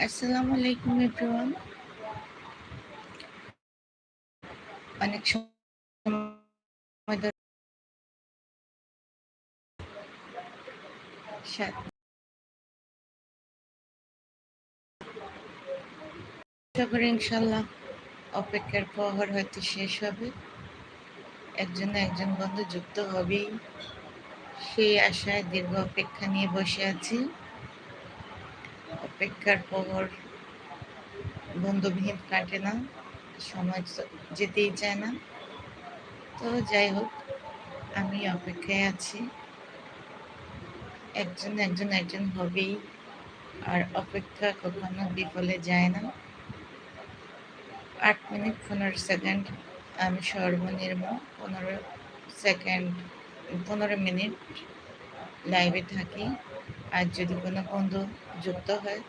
আসসালামু আলাইকুম এভরিওয়ান। অনেক সময় ধরে আশা করি ইনশাল্লাহ অপেক্ষার প্রহর হয়তো শেষ হবে, একজন না একজন বন্ধু যুক্ত হবেই। সেই আশায় দীর্ঘ অপেক্ষা নিয়ে বসে আছি। অপেক্ষার প্রহর বন্ধুবিহীন কাটে না, সময় যেতেই চায় না। তো যাই হোক, আমি অপেক্ষায় আছি। একজন না একজন হবেই, আর অপেক্ষা কখনো বিফলে যায় না। 8 মিনিট 15 সেকেন্ড আমি সর্বনিম্ন 15 সেকেন্ড 15 মিনিট লাইভে থাকি। আর যদি কোনো বন্ধু যুক্ত হয়